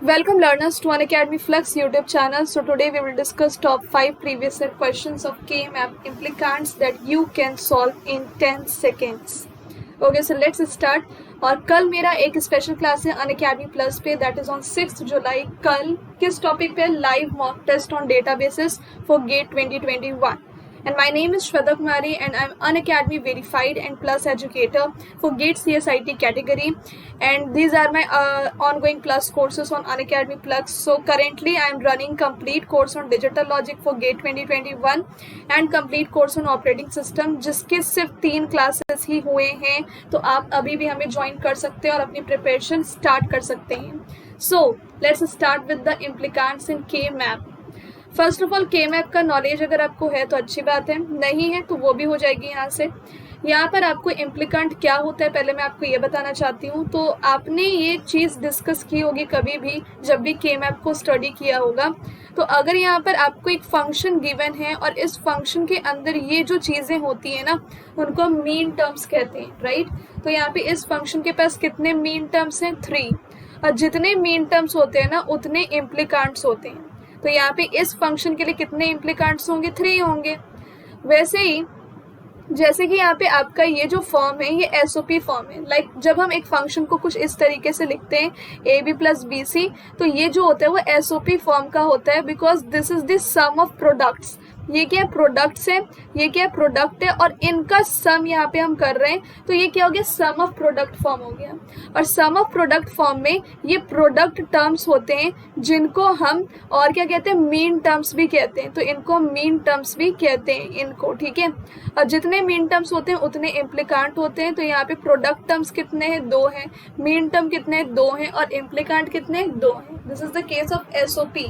Welcome learners to Unacademy Flux YouTube channel. So today we will discuss top 5 previous year questions of K Map Implicants that you can solve in 10 seconds. Okay, so let's start. और कल मेरा एक special class है Unacademy Plus पे, that is on 6 July. कल किस topic पे? Live mock test on databases for GATE 2021. And my name is Sweta Kumari and I'm Unacademy verified and plus educator for GATE ESE category, and these are my ongoing plus courses on Unacademy Plus. So currently I'm running complete course on digital logic for GATE 2021 and complete course on operating system, जिसके सिर्फ 3 classes ही हुए हैं. तो आप अभी भी हमें join कर सकते हैं और अपनी प्रिपरेशन स्टार्ट कर सकते हैं. So let's start with the implicants in K Map. First of all के मैप का नॉलेज अगर आपको है तो अच्छी बात है, नहीं है तो वो भी हो जाएगी यहाँ से. यहाँ पर आपको इम्प्लिकेंट क्या होता है पहले मैं आपको ये बताना चाहती हूँ. तो आपने ये चीज़ डिस्कस की होगी कभी भी जब भी के मैप को स्टडी किया होगा. तो अगर यहाँ पर आपको एक फंक्शन गिवन है और इस फंक्शन के अंदर ये जो चीज़ें होती हैं ना, उनको मीन टर्म्स कहते हैं, राइट. तो यहाँ पे इस फंक्शन के पास कितने मीन टर्म्स हैं? 3. और जितने मीन टर्म्स होते हैं ना उतने इम्प्लिकेंट्स होते हैं. तो यहाँ पे इस फंक्शन के लिए कितने इम्प्लिकेंट्स होंगे? 3 होंगे. वैसे ही जैसे कि यहाँ पे आपका ये जो फॉर्म है ये एसओपी फॉर्म है. लाइक जब हम एक फंक्शन को कुछ इस तरीके से लिखते हैं A B plus B C, तो ये जो होता है वो एसओपी फॉर्म का होता है, because this is the sum of products. ये क्या है? प्रोडक्ट्स है. ये क्या है? प्रोडक्ट है और इनका सम यहाँ पे हम कर रहे हैं, तो ये क्या हो गया? सम ऑफ प्रोडक्ट फॉर्म हो गया. और सम ऑफ प्रोडक्ट फॉर्म में ये प्रोडक्ट टर्म्स होते हैं जिनको हम और क्या कहते हैं? मीन टर्म्स भी कहते हैं. तो इनको मीन टर्म्स भी कहते हैं इनको, ठीक है. और जितने मीन टर्म्स होते हैं उतने इम्प्लिकेंट होते हैं. तो यहाँ पे प्रोडक्ट टर्म्स कितने हैं? 2 हैं. मीन टर्म कितने हैं? 2 हैं. और इम्प्लिकेंट कितने? 2 हैं. This is the case of SOP.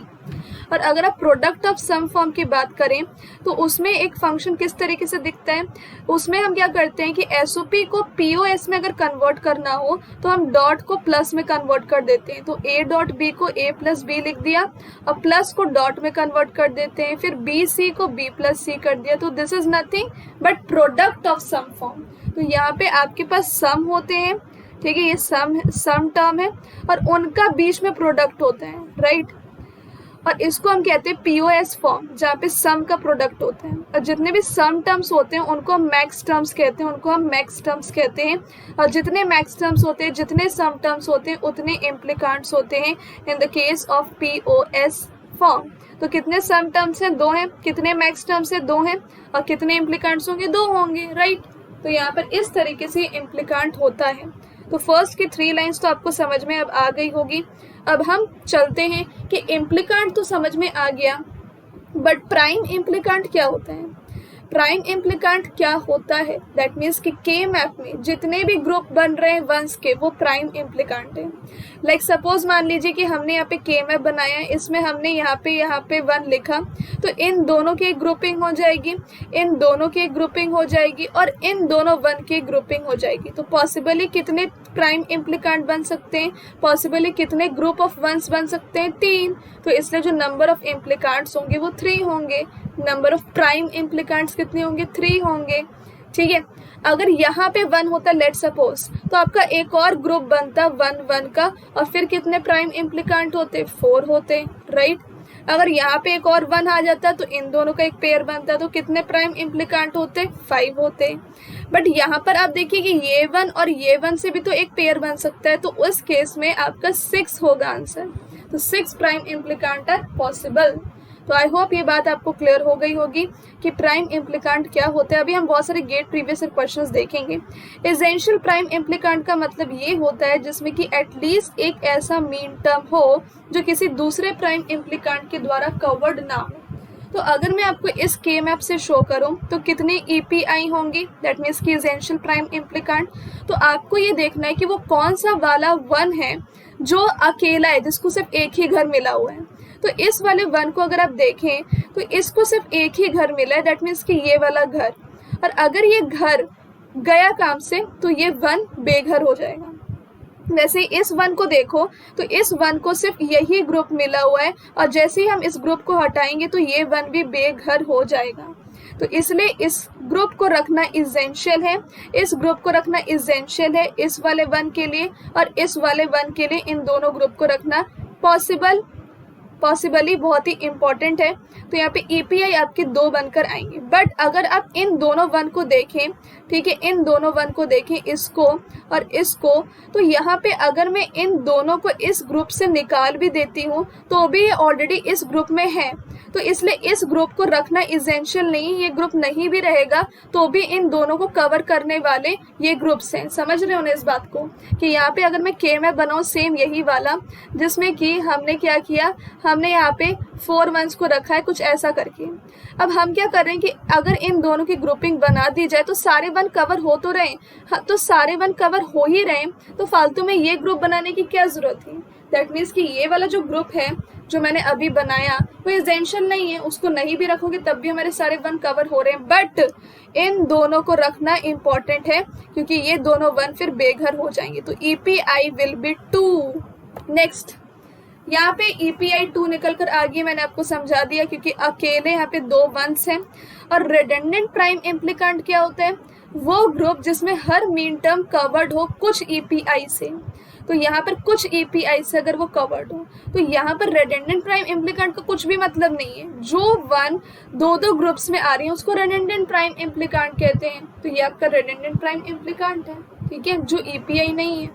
और अगर आप प्रोडक्ट ऑफ सम फॉर्म की बात करें तो उसमें एक फंक्शन किस तरीके से दिखता है? उसमें हम क्या करते हैं कि एसओपी को पीओएस में अगर कन्वर्ट करना हो तो हम डॉट को प्लस में कन्वर्ट कर देते हैं. तो ए डॉट बी को ए प्लस बी लिख दिया और प्लस को डॉट में कन्वर्ट कर देते हैं. फिर बी सी को बी प्लस सी कर दिया. तो this is nothing but product of sum form. तो यहाँ पे आपके पास सम होते हैं, ठीक है, ये सम टर्म है और उनका बीच में प्रोडक्ट होता है, राइट. और इसको हम कहते हैं पीओएस फॉर्म, जहाँ पे सम का प्रोडक्ट होता है. और जितने भी सम टर्म्स होते हैं उनको हम मैक्स टर्म्स कहते हैं, उनको हम मैक्स टर्म्स कहते हैं. और जितने मैक्स टर्म्स होते हैं, जितने सम टर्म्स होते हैं, उतने इम्प्लिकेंट्स होते हैं in the case of POS form. तो कितने सम टर्म्स हैं? 2 हैं. कितने मैक्स टर्म्स हैं? 2 हैं. और कितने इम्प्लिकेंट्स होंगे? 2 होंगे, राइट. तो यहाँ पर इस तरीके से इम्प्लिकेंट होता है. तो फर्स्ट की 3 लाइंस तो आपको समझ में अब आ गई होगी. अब हम चलते हैं कि इम्प्लिकेंट तो समझ में आ गया, बट प्राइम इम्प्लिकेंट क्या होता है? प्राइम इम्प्लिकेंट क्या होता है? दैट मीन्स कि के मैप में जितने भी ग्रुप बन रहे हैं वंस के, वो प्राइम इम्प्लिकेंट है. लाइक सपोज मान लीजिए कि हमने यहाँ पे के मैप बनाया है, इसमें हमने यहाँ पे 1 लिखा, तो इन दोनों की एक ग्रुपिंग हो जाएगी, इन दोनों की एक ग्रुपिंग हो जाएगी और इन दोनों 1 की ग्रुपिंग हो जाएगी. तो पॉसिबली कितने प्राइम इम्प्लिकेंट बन सकते हैं? पॉसिबली कितने ग्रुप ऑफ वंस बन सकते हैं? 3. तो इसलिए जो नंबर ऑफ इम्प्लिकेंट्स होंगे वो 3 होंगे. नंबर ऑफ प्राइम इम्प्लिकेंट्स कितने होंगे? 3 होंगे, ठीक है. अगर यहाँ पे 1 होता लेट सपोज, तो आपका एक और ग्रुप बनता 1 का, और फिर कितने प्राइम इम्प्लिकेंट होते? 4 होते, राइट. अगर यहाँ पे एक और 1 आ जाता तो इन दोनों का एक पेयर बनता, तो कितने प्राइम इम्प्लिकेंट होते? 5 होते. बट यहाँ पर आप देखिए कि ये 1 और ये 1 से भी तो एक पेयर बन सकता है, तो उस केस में आपका 6 होगा आंसर. तो 6 प्राइम इम्प्लिकेंट आर पॉसिबल. तो आई होप ये बात आपको क्लियर हो गई होगी कि प्राइम इम्प्लिकेंट क्या होता है. अभी हम बहुत सारे गेट प्रीवियस ईयर क्वेश्चंस देखेंगे. एसेंशियल प्राइम इम्प्लिकेंट का मतलब ये होता है जिसमें कि एटलीस्ट एक ऐसा मीन टर्म हो जो किसी दूसरे प्राइम इम्प्लिकेंट के द्वारा कवर्ड ना हो. तो अगर मैं आपको इस के मैप से शो करूं तो कितने ईपीआई होंगी? दैट मीन्स की एसेंशियल प्राइम इम्प्लिकेंट. तो आपको ये देखना है कि वो कौन सा वाला 1 है जो अकेला है, जिसको सिर्फ एक ही घर मिला हुआ है. तो इस वाले 1 को अगर आप देखें तो इसको सिर्फ एक ही घर मिला है, दैट मीन्स कि ये वाला घर. और अगर ये घर गया काम से तो ये 1 बेघर हो जाएगा. वैसे इस 1 को देखो तो इस 1 को सिर्फ यही ग्रुप मिला हुआ है, और जैसे ही हम इस ग्रुप को हटाएंगे तो ये 1 भी बेघर हो जाएगा. तो इसलिए इस ग्रुप को रखना इसेंशियल है, इस ग्रुप को रखना इसेंशियल है इस वाले 1 के लिए, और इस वाले 1 के लिए इन दोनों ग्रुप को रखना पॉसिबली बहुत ही इंपॉर्टेंट है। तो यहाँ पे ईपीआई आपके 2 बनकर आएंगे। बट अगर आप इन दोनों वन को देखें, ठीक है, इन दोनों वन को देखें, इसको और इसको, तो यहाँ पे अगर मैं इन दोनों को इस ग्रुप से निकाल भी देती हूँ तो भी ये ऑलरेडी इस ग्रुप में है। तो इसलिए इस ग्रुप को रखना इसेंशियल नहीं, ये ग्रुप नहीं भी रहेगा तो भी इन दोनों को कवर करने वाले ये ग्रुप्स हैं। समझ रहे हो ना इस बात को, कि यहाँ पे अगर मैं के मैप बनाऊँ सेम यही वाला, जिसमें कि हमने क्या किया, हमने यहाँ पे 4 वंस को रखा है कुछ ऐसा करके। अब हम क्या कर रहे हैं कि अगर इन दोनों की ग्रुपिंग बना दी जाए तो सारे वन कवर हो तो रहे, हाँ, तो सारे वन कवर हो ही रहे, तो फालतू में ये ग्रुप बनाने की क्या जरूरत थी। दैट मीन्स कि ये वाला जो ग्रुप है जो मैंने अभी बनाया वो एसेंशियल नहीं है, उसको नहीं भी रखोगे तब भी हमारे सारे वन कवर हो रहे हैं। बट इन दोनों को रखना इंपॉर्टेंट है क्योंकि ये दोनों वन फिर बेघर हो जाएंगे। तो ईपीआई विल बी 2। नेक्स्ट, यहाँ पे ईपीआई 2 निकल कर आ गई, मैंने आपको समझा दिया क्योंकि अकेले यहाँ पे 2 वंस हैं। और रिडंडेंट प्राइम इम्प्लिकेंट क्या होता है, वो ग्रुप जिसमें हर मीन टर्म कवर्ड हो कुछ ईपीआई से। तो यहाँ पर कुछ ईपीआई से अगर वो कवर्ड हो तो यहाँ पर रिडंडेंट प्राइम इम्प्लिकेंट का कुछ भी मतलब नहीं है। जो वन 2 ग्रुप्स में आ रही है उसको रिडंडेंट प्राइम इम्प्लिकेंट कहते हैं। तो ये आपका रिडंडेंट प्राइम इम्प्लिकेंट है, ठीक है, जो ईपीआई नहीं है।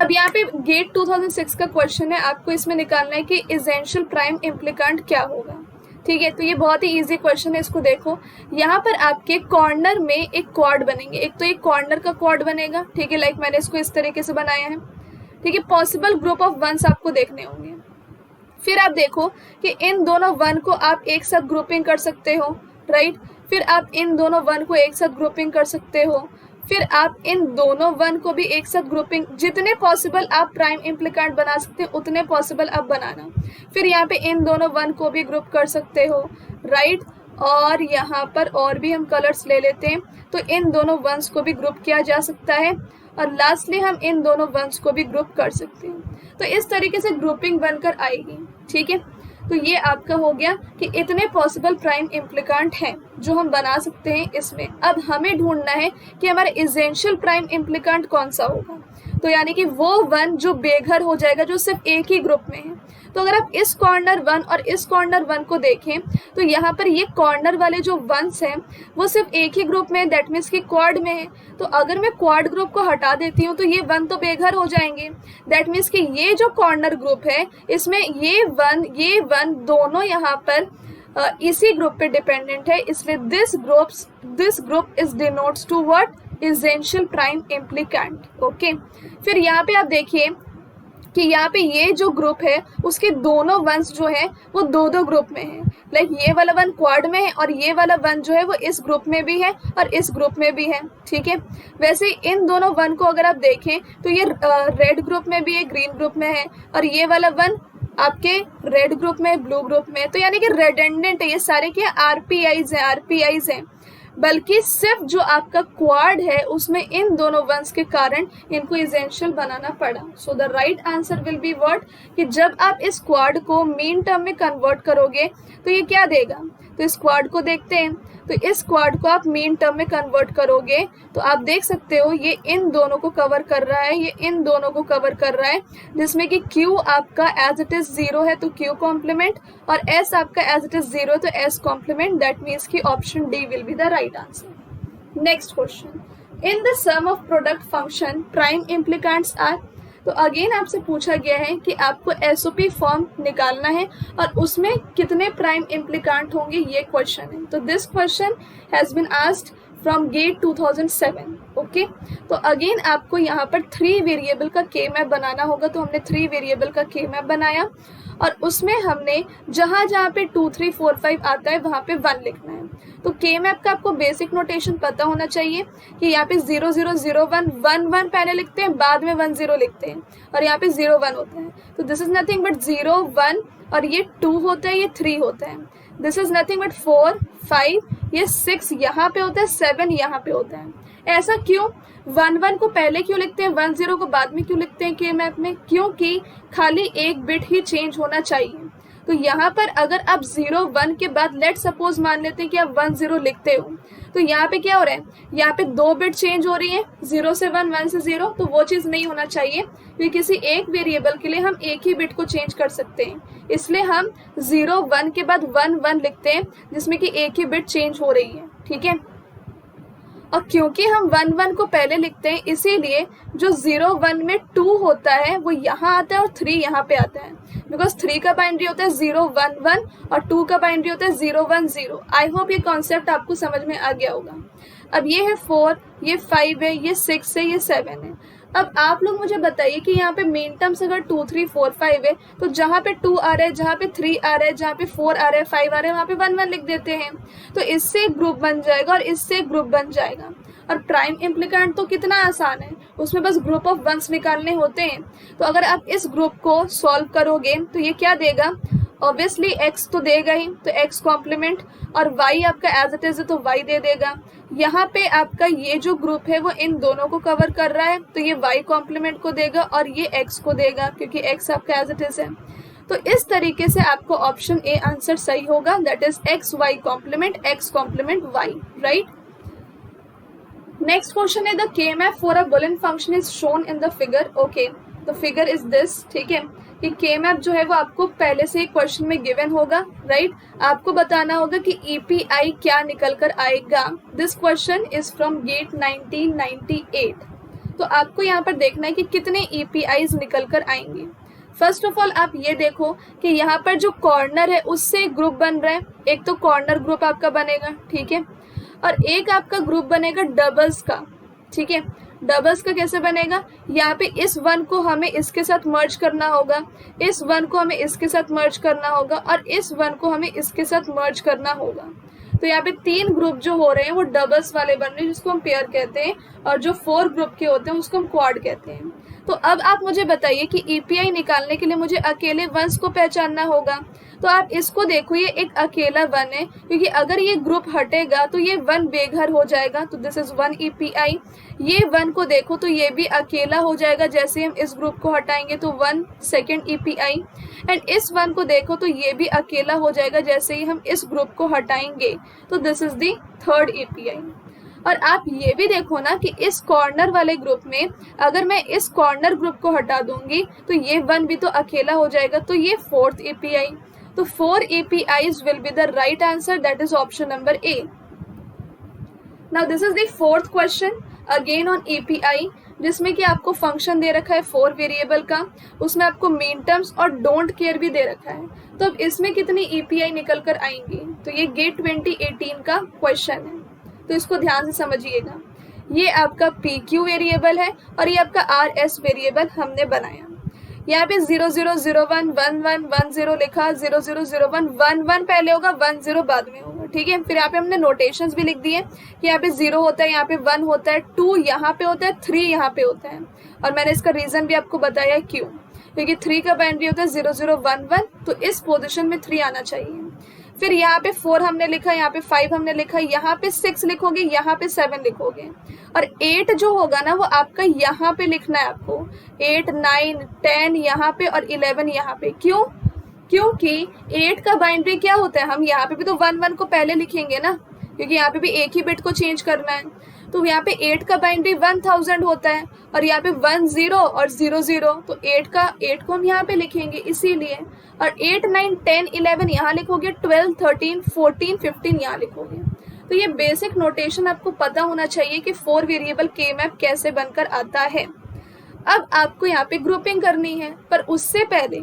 अब यहाँ पे गेट 2006 का क्वेश्चन है, आपको इसमें निकालना है कि एसेंशियल प्राइम इम्प्लिकेंट क्या होगा, ठीक है। तो ये बहुत ही इजी क्वेश्चन है, इसको देखो। यहाँ पर आपके कॉर्नर में एक क्वाड बनेंगे, एक तो एक कॉर्नर का क्वाड बनेगा, ठीक है, लाइक मैंने इसको इस तरीके से बनाया है, ठीक है। पॉसिबल ग्रुप ऑफ वंस आपको देखने होंगे। फिर आप देखो कि इन दोनों वन को आप एक साथ ग्रुपिंग कर सकते हो, राइट। फिर आप इन दोनों वन को एक साथ ग्रुपिंग कर सकते हो। फिर आप इन दोनों वन को भी एक साथ ग्रुपिंग, जितने पॉसिबल आप प्राइम इम्प्लिकेंट बना सकते हैं उतने पॉसिबल आप बनाना। फिर यहाँ पे इन दोनों वन को भी ग्रुप कर सकते हो, राइट। और यहाँ पर और भी हम कलर्स ले लेते हैं, तो इन दोनों वंस को भी ग्रुप किया जा सकता है। और लास्टली हम इन दोनों वंस को भी ग्रुप कर सकते हैं। तो इस तरीके से ग्रुपिंग बनकर आएगी, ठीक है। तो ये आपका हो गया कि इतने पॉसिबल प्राइम इम्प्लिकेंट हैं जो हम बना सकते हैं इसमें। अब हमें ढूंढना है कि हमारा एसेंशियल प्राइम इम्प्लिकेंट कौन सा होगा। तो यानी कि वो वन जो बेघर हो जाएगा, जो सिर्फ एक ही ग्रुप में है। तो अगर आप इस कॉर्नर वन और इस कॉर्नर वन को देखें तो यहाँ पर ये कॉर्नर वाले जो वंस हैं वो सिर्फ एक ही ग्रुप में है, दैट मीन्स कि क्वाड में है। तो अगर मैं क्वाड ग्रुप को हटा देती हूँ तो ये वन तो बेघर हो जाएंगे। दैट मीन्स कि ये जो कॉर्नर ग्रुप है इसमें ये वन दोनों यहाँ पर इसी ग्रुप पे डिपेंडेंट है, इसलिए this group is denotes to what, essential prime implicant. Okay, फिर यहाँ पे आप देखिए कि यहाँ पे ये जो ग्रुप है उसके दोनों वंस जो है वो 2 ग्रुप में है। लाइक ये वाला वन क्वाड में है और ये वाला वन जो है वो इस ग्रुप में भी है और इस ग्रुप में भी है, ठीक है। वैसे इन दोनों वन को अगर आप देखें तो ये रेड ग्रुप में भी है, ग्रीन ग्रुप में है, और ये वाला वन आपके रेड ग्रुप में, ब्लू ग्रुप में। तो यानी कि रेडेंडेंट है, ये सारे क्या आरपीआईज हैं। बल्कि सिर्फ जो आपका क्वाड है उसमें इन दोनों वंस के कारण इनको एसेंशियल बनाना पड़ा। So the right answer will be what, कि जब आप इस क्वाड को मीन टर्म में कन्वर्ट करोगे तो ये क्या देगा। तो इस क्वाड को देखते हैं, तो इस क्वाड को आप मीन टर्म में कन्वर्ट करोगे तो आप देख सकते हो ये इन दोनों को कवर कर रहा है, ये इन दोनों को कवर कर रहा है, जिसमें कि Q आपका एज इट इज 0 है तो Q कॉम्प्लीमेंट, और S आपका एज इट इज 0 तो S कॉम्प्लीमेंट। दैट मीन्स कि option D will be the right answer. Next question, in the sum of product function prime implicants are. तो again आपसे पूछा गया है कि आपको एसओपी फॉर्म निकालना है और उसमें कितने प्राइम इम्प्लिकेंट होंगे, ये क्वेश्चन है। तो this question has been asked from GATE 2007। Okay, तो अगेन आपको यहाँ पर 3 वेरिएबल का के मैप बनाना होगा। तो हमने 3 वेरिएबल का के मैप बनाया और उसमें हमने जहाँ जहाँ पे 2, 3, 4, 5 आता है वहाँ पे 1 लिखना है। तो के मैप का आपको बेसिक नोटेशन पता होना चाहिए कि यहाँ पे 0, 0, 0, 1, 1, 1 पहले लिखते हैं, बाद में 1, 0 लिखते हैं, और यहाँ पे 0, 1 होता है। तो दिस इज नथिंग बट 0, 1, और ये 2 होता है, ये 3 होता है। दिस इज नथिंग बट 4, 5, ये 6 यहाँ पे होता है, 7 यहाँ पे होता है। ऐसा क्यों? 1, 1 को पहले क्यों लिखते हैं, 1, 0 को बाद में क्यों लिखते हैं के मैप में? क्योंकि खाली एक बिट ही चेंज होना चाहिए। तो यहाँ पर अगर आप 0 1 के बाद लेट सपोज मान लेते हैं कि आप 1 0 लिखते हो, तो यहाँ पे क्या हो रहा है, यहाँ पे 2 बिट चेंज हो रही है, 0 से 1 1 से 0, तो वो चीज़ नहीं होना चाहिए, क्योंकि किसी एक वेरिएबल के लिए हम एक ही बिट को चेंज कर सकते हैं, इसलिए हम 0 1 के बाद 1 1 लिखते हैं जिसमें कि एक ही बिट चेंज हो रही है, ठीक है। और क्योंकि हम 1 1 को पहले लिखते हैं, इसीलिए जो 0 1 में 2 होता है वो यहाँ आता है और 3 यहाँ पे आता है, बिकॉज 3 का बाइनरी होता है 0 1 1 और 2 का बाइनरी होता है 0 1 0। आई होप ये कॉन्सेप्ट आपको समझ में आ गया होगा। अब ये है 4, ये 5 है, ये 6 है, ये 7 है। अब आप लोग मुझे बताइए कि यहाँ पे मेन टर्म्स अगर 2 3 4 5 है, तो जहाँ पे 2 आ रहा है, जहाँ पे 3 आ रहा है, जहाँ पे 4 आ रहा है, 5 आ रहा है, वहाँ पे 1 1 लिख देते हैं, तो इससे एक ग्रुप बन जाएगा और इससे एक ग्रुप बन जाएगा। और प्राइम इम्प्लिकेंट तो कितना आसान है, उसमें बस ग्रुप ऑफ वंस निकालने होते हैं। तो अगर आप इस ग्रुप को सॉल्व करोगे तो ये क्या देगा, ऑब्वियसली x तो देगा ही, तो x कॉम्प्लीमेंट, और y आपका एज इट इज है तो y दे देगा। यहाँ पे आपका ये जो ग्रुप है वो इन दोनों को कवर कर रहा है, तो ये y कॉम्प्लीमेंट को देगा और ये x को देगा, क्योंकि x आपका एज इट इज है। तो इस तरीके से आपको ऑप्शन ए आंसर सही होगा, that is x y complement y, right. Next question है the K map for a boolean function is shown in the figure. Okay, the figure is this, ठीक है। कि के मैप जो है वो आपको पहले से क्वेश्चन में गिवन होगा, राइट। आपको बताना होगा कि ईपीआई क्या निकल कर आएगा। This question is from GATE 1998। तो आपको यहाँ पर देखना है कि कितने ईपीआईज निकल कर आएंगे। फर्स्ट ऑफ ऑल आप ये देखो कि यहाँ पर जो कॉर्नर है उससे एक ग्रुप बन रहा है, एक तो कॉर्नर ग्रुप आपका बनेगा, ठीक है, और एक आपका ग्रुप बनेगा डबल्स का, ठीक है। डबल्स का कैसे बनेगा, यहाँ पे इस 1 को हमें इसके साथ मर्ज करना होगा, इस 1 को हमें इसके साथ मर्ज करना होगा और इस 1 को हमें इसके साथ मर्ज करना होगा। तो यहाँ पे 3 ग्रुप जो हो रहे हैं वो डबल्स वाले बन रहे हैं, जिसको हम पेयर कहते हैं, और जो 4 ग्रुप के होते हैं उसको हम क्वाड कहते हैं। तो अब आप मुझे बताइए कि ईपीआई निकालने के लिए मुझे अकेले वंस को पहचानना होगा। तो आप इसको देखो, ये एक अकेला 1 है, क्योंकि अगर ये ग्रुप हटेगा तो ये 1 बेघर हो जाएगा, तो दिस इज 1 ईपीआई। ये 1 को देखो तो ये भी अकेला हो जाएगा, जैसे हम इस ग्रुप को हटाएंगे तो 1 सेकेंड ईपीआई। एंड इस 1 को देखो तो ये भी अकेला हो जाएगा जैसे ही हम इस ग्रुप को हटाएंगे, तो this is the 3rd EPI. और आप ये भी देखो ना कि इस कॉर्नर वाले ग्रुप में अगर मैं इस कॉर्नर ग्रुप को हटा दूंगी तो ये 1 भी तो अकेला हो जाएगा, तो ये 4th ईपीआई। तो 4 EPIs will be the right answer, that is option number A. Now this is the 4th question again on EPI, जिसमें कि आपको फंक्शन दे रखा है 4 वेरिएबल का, उसमें आपको मीन टर्म्स और डोंट केयर भी दे रखा है। तो अब इसमें कितनी EPI निकल कर आएंगी, तो ये गेट 2018 का क्वेश्चन है, तो इसको ध्यान से समझिएगा। ये आपका PQ वेरिएबल है और ये आपका RS वेरिएबल हमने बनाया। यहाँ पे 0 0 0 1 1 1 1 0 लिखा, 0 0 0 1 1 1 पहले होगा, 1 0 बाद में होगा, ठीक है। फिर यहाँ पे हमने नोटेशंस भी लिख दिए कि यहाँ पे 0 होता है, यहाँ पे 1 होता है, 2 यहाँ पे होता है, 3 यहाँ पे होता है, और मैंने इसका रीजन भी आपको बताया क्यों, क्योंकि 3 का बाइनरी होता है 0 0 1 1, तो इस पोजिशन में 3 आना चाहिए। फिर यहाँ पे 4 हमने लिखा, यहाँ पे 5 हमने लिखा, यहाँ पे 6 लिखोगे, यहाँ पे 7 लिखोगे, और 8 जो होगा ना वो आपका यहाँ पे लिखना है आपको, 8 9 10 यहाँ पे और 11 यहाँ पे। क्यों, क्योंकि 8 का बाइनरी क्या होता है, हम यहाँ पे भी तो 1 1 को पहले लिखेंगे ना, क्योंकि यहाँ पे भी एक ही बिट को चेंज करना है। तो यहाँ पे 8 का बाइनरी 1000 होता है और यहाँ पे 1 0 और 0 0, तो 8 को हम यहाँ पे लिखेंगे इसीलिए। और 8 9 10 11 यहाँ लिखोगे, 12 13 14 15 यहाँ लिखोगे। तो ये बेसिक नोटेशन आपको पता होना चाहिए कि 4 वेरिएबल के मैप कैसे बनकर आता है। अब आपको यहाँ पे ग्रुपिंग करनी है, पर उससे पहले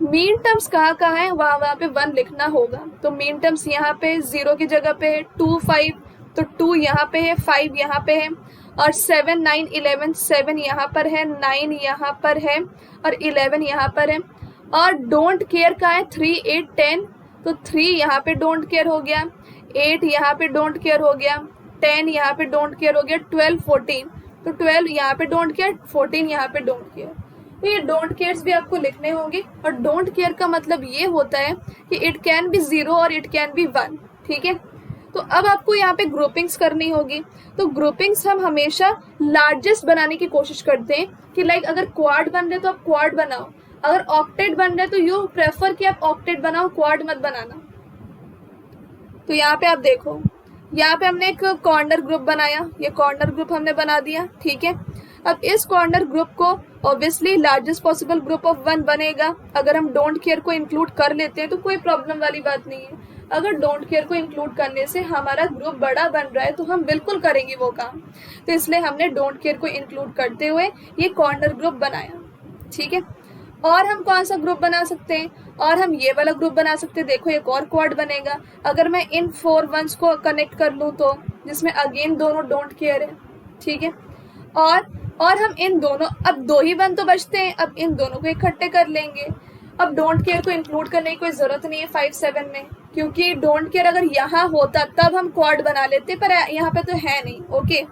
मीन टर्म्स कहाँ कहाँ है वहाँ पे 1 लिखना होगा। तो मीन टर्म्स यहाँ पे 0 की जगह पे है, 2 5, तो 2 यहाँ पे है, 5 यहाँ पे है, और 7 9 11 7 यहाँ पर है, 9 यहाँ पर है और 11 यहाँ पर है। और डोंट केयर का है 3 8 10, तो 3 यहाँ पे डोंट केयर हो गया, 8 यहाँ पे डोंट केयर हो गया, 10 यहाँ पे डोंट केयर हो गया, 12 14, तो 12 यहाँ पे डोंट केयर, 14 यहाँ पे डोंट केयर। तो ये डोंट केयर्स भी आपको लिखने होंगे, और डोंट केयर का मतलब ये होता है कि इट कैन बी 0 और इट कैन बी 1, ठीक है। तो अब आपको यहाँ पे ग्रुपिंग्स करनी होगी। तो ग्रुपिंग्स हम हमेशा लार्जेस्ट बनाने की कोशिश करते हैं कि लाइक अगर क्वाड बन रहे तो आप क्वाड बनाओ, अगर ऑक्टेट बन रहा है तो यू प्रेफर कि आप ऑक्टेट बनाओ, क्वाड मत बनाना। तो यहाँ पे आप देखो, यहाँ पे हमने एक कॉर्नर ग्रुप बनाया, ये कॉर्नर ग्रुप हमने बना दिया, ठीक है। अब इस कॉर्नर ग्रुप को obviously largest possible group of 1 बनेगा। अगर हम डोंट केयर को इंक्लूड कर लेते हैं तो कोई प्रॉब्लम वाली बात नहीं है। अगर डोंट केयर को इंक्लूड करने से हमारा ग्रुप बड़ा बन रहा है तो हम बिल्कुल करेंगे वो काम। तो इसलिए हमने डोंट केयर को इंक्लूड करते हुए ये कॉर्नर ग्रुप बनाया, ठीक है। और हम कौन सा ग्रुप बना सकते हैं, और हम ये वाला ग्रुप बना सकते हैं। देखो एक और क्वाड बनेगा अगर मैं इन 4 वंस को कनेक्ट कर लूँ तो, जिसमें अगेन दोनों डोंट केयर है, ठीक है। और हम इन दोनों, अब 2 ही 1 तो बचते हैं, अब इन दोनों को इकट्ठे कर लेंगे। अब डोंट केयर को इंक्लूड करने की कोई जरूरत नहीं है 5-7 में, क्योंकि डोंट केयर अगर यहाँ होता तब हम क्वाड बना लेते, पर यहाँ पे तो है नहीं, ओके।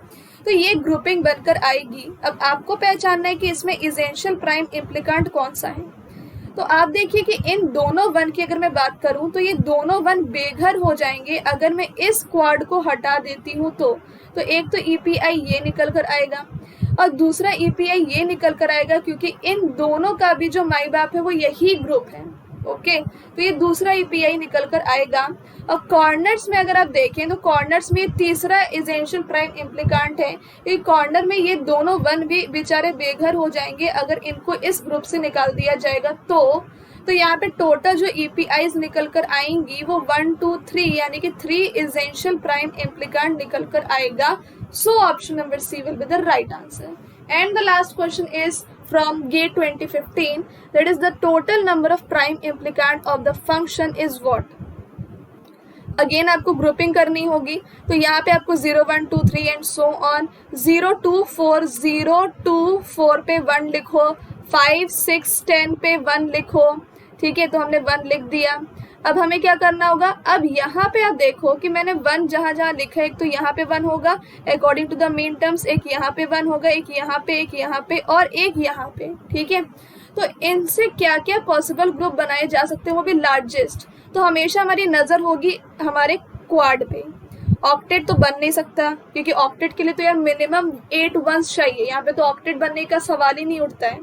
तो ये ग्रुपिंग बनकर आएगी। अब आपको पहचानना है कि इसमें इसेंशियल प्राइम इम्प्लिकेंट कौन सा है। तो आप देखिए कि इन दोनों 1 की अगर मैं बात करूं तो ये दोनों 1 बेघर हो जाएंगे अगर मैं इस क्वाड को हटा देती हूं तो एक तो ईपीआई ये निकल कर आएगा और दूसरा ईपीआई ये निकल कर आएगा, क्योंकि इन दोनों का भी जो माई बाप है वो यही ग्रुप है, ओके। तो ये दूसरा ईपीआई निकल कर आएगा। और कॉर्नर्स में अगर आप देखें तो कॉर्नर्स में तीसरा इसेंशियल प्राइम इम्प्लिकेंट है। ये कॉर्नर में ये दोनों 1 भी बेचारे बेघर हो जाएंगे अगर इनको इस ग्रुप से निकाल दिया जाएगा तो यहाँ पे टोटल जो ईपीआईज निकल कर आएंगी वो 1, 2, 3 यानी कि 3 इसेंशियल प्राइम इम्प्लिकेंट निकल कर आएगा। So option number C will be the right answer. And the last question is from GATE 2015, that is the total number of prime implicant of the function is what? Again आपको grouping करनी होगी, तो यहाँ पे आपको 0, 1, 2, 3 and so on. 0, 2, 4, 0, 2, 4 पे 1 लिखो, 5, 6, 10 पे 1 लिखो, ठीक है। तो हमने 1 लिख दिया। अब हमें क्या करना होगा, अब यहाँ पे आप देखो कि मैंने 1 जहाँ जहाँ लिखा है, एक तो यहाँ पे 1 होगा according to the minterms, एक यहाँ पे 1 होगा, एक यहाँ पे, एक यहाँ पे और एक यहाँ पे, ठीक है। तो इनसे क्या क्या पॉसिबल ग्रुप बनाए जा सकते हैं, वो भी लार्जेस्ट। तो हमेशा हमारी नजर होगी हमारे क्वाड पे। ऑक्टेट तो बन नहीं सकता, क्योंकि ऑक्टेट के लिए तो यार मिनिमम 8 वंस चाहिए, यहाँ पे तो ऑक्टेट बनने का सवाल ही नहीं उठता है।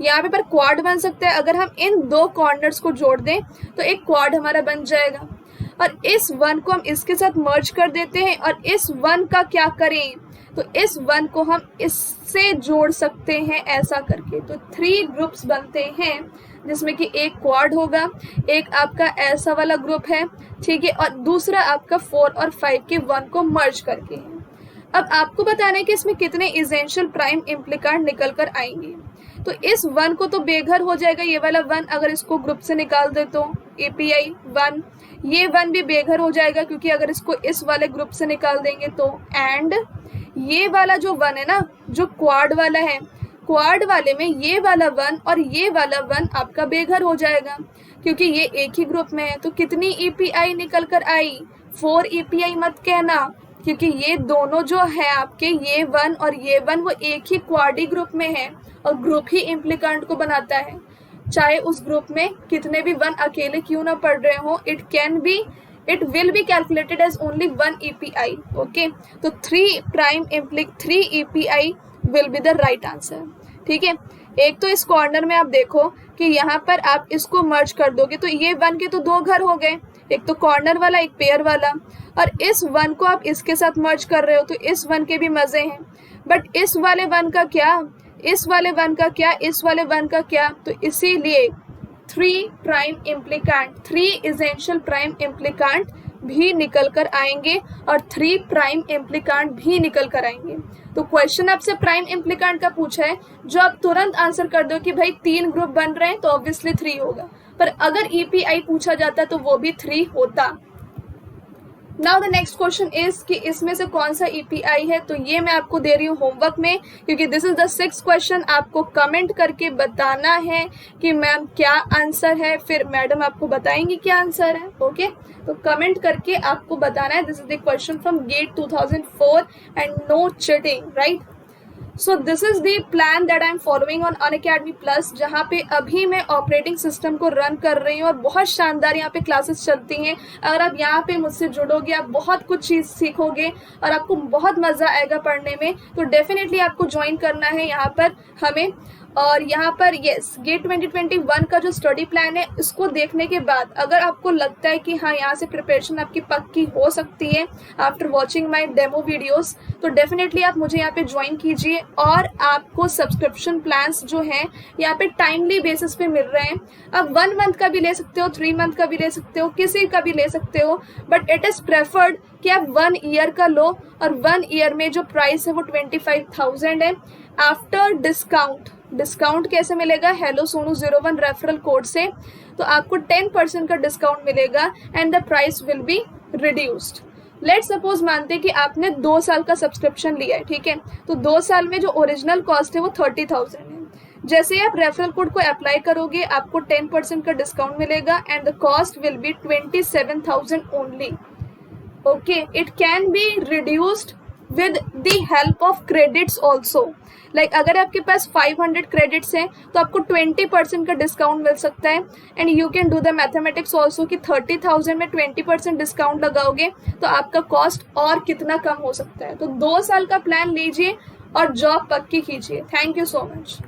यहाँ पे पर क्वाड बन सकता है, अगर हम इन 2 कॉर्नर्स को जोड़ दें तो एक क्वाड हमारा बन जाएगा। और इस 1 को हम इसके साथ मर्ज कर देते हैं, और इस 1 का क्या करें, तो इस 1 को हम इससे जोड़ सकते हैं ऐसा करके। तो 3 ग्रुप्स बनते हैं, जिसमें कि एक क्वाड होगा, एक आपका ऐसा वाला ग्रुप है, ठीक है, और दूसरा आपका 4 और 5 के 1 को मर्ज करके है। अब आपको बताना है कि इसमें कितने इसेंशियल प्राइम इम्प्लिकेंट निकल कर आएंगे। तो इस 1 को तो बेघर हो जाएगा ये वाला 1, अगर इसको ग्रुप से निकाल दे तो एपीआई 1, ये 1 भी बेघर हो जाएगा क्योंकि अगर इसको इस वाले ग्रुप से निकाल देंगे तो। एंड ये वाला जो 1 है ना, जो क्वाड वाला है, क्वाड वाले में ये वाला 1 और ये वाला 1 आपका बेघर हो जाएगा क्योंकि ये एक ही ग्रुप में है। तो कितनी ईपीआई निकल कर आई, 4 ईपीआई मत कहना, क्योंकि ये दोनों जो है आपके, ये 1 और ये 1 वो एक ही क्वाडी ग्रुप में है और ग्रुप ही इम्प्लिकेंट को बनाता है। चाहे उस ग्रुप में कितने भी 1 अकेले क्यों ना पढ़ रहे हो, it will be calculated as only 1 EPI, okay? तो 3 EPI will be the right answer, ठीक है। एक तो इस कॉर्नर में आप देखो कि यहाँ पर आप इसको मर्ज कर दोगे तो ये 1 के तो 2 घर हो गए, एक तो कॉर्नर वाला, एक पेयर वाला, और इस 1 को आप इसके साथ मर्ज कर रहे हो तो इस 1 के भी मजे हैं। बट इस वाले 1 का क्या, इस वाले 1 का क्या, इस वाले 1 का क्या, तो इसीलिए 3 इसेंशियल प्राइम इम्प्लिकेंट भी निकल कर आएंगे और 3 प्राइम इम्प्लिकेंट भी निकल कर आएंगे। तो क्वेश्चन आपसे प्राइम इम्प्लिकेंट का पूछा है, जो आप तुरंत आंसर कर दो कि भाई 3 ग्रुप बन रहे हैं तो ऑब्वियसली 3 होगा, पर अगर ईपीआई पूछा जाता तो वो भी 3 होता। Now the next question is कि इसमें से कौन सा ईपीआई है, तो ये मैं आपको दे रही हूँ होमवर्क में, क्योंकि this is the 6th question. आपको कमेंट करके बताना है कि मैम क्या आंसर है, फिर मैडम आपको बताएंगी क्या आंसर है, ओके। तो कमेंट करके आपको बताना है। This is the question from GATE 2004 and no cheating, right. So this is the plan that I am following on Unacademy plus, जहाँ पे अभी मैं ऑपरेटिंग सिस्टम को रन कर रही हूँ और बहुत शानदार यहाँ पे क्लासेस चलती हैं। अगर आप यहाँ पे मुझसे जुड़ोगे आप बहुत कुछ चीज़ सीखोगे और आपको बहुत मज़ा आएगा पढ़ने में, तो डेफिनेटली आपको ज्वाइन करना है यहाँ पर हमें। और यहाँ पर यस गेट 2021 का जो स्टडी प्लान है इसको देखने के बाद अगर आपको लगता है कि हाँ यहाँ से प्रिपरेशन आपकी पक्की हो सकती है after watching my demo videos, तो डेफिनेटली आप मुझे यहाँ पे ज्वाइन कीजिए और आपको सब्सक्रिप्शन प्लान्स जो हैं यहाँ पे टाइमली बेसिस पे मिल रहे हैं। आप 1 मंथ का भी ले सकते हो, 3 मंथ का भी ले सकते हो, किसी का भी ले सकते हो, बट इट इज़ प्रेफर्ड कि आप 1 ईयर का लो और 1 ईयर में जो प्राइस है वो 25,000 है आफ्टर डिस्काउंट। डिस्काउंट कैसे मिलेगा? हेलो सोनू 01 रेफरल कोड से, तो आपको 10% का डिस्काउंट मिलेगा and the price will be reduced. Let suppose मानते हैं कि आपने 2 साल का सब्सक्रिप्शन लिया है, ठीक है, तो 2 साल में जो ओरिजिनल कॉस्ट है वो 30,000 है। जैसे ही आप रेफरल कोड को अप्लाई करोगे आपको 10% का डिस्काउंट मिलेगा and the cost will be 27,000 only. Okay, it can be reduced with the help of credits also, like अगर आपके पास 500 क्रेडिट्स हैं तो आपको 20% का डिस्काउंट मिल सकता है and you can do the mathematics also कि 30,000 में 20% डिस्काउंट लगाओगे तो आपका कॉस्ट और कितना कम हो सकता है। तो 2 साल का प्लान लीजिए और जॉब पक्की कीजिए। Thank you so much.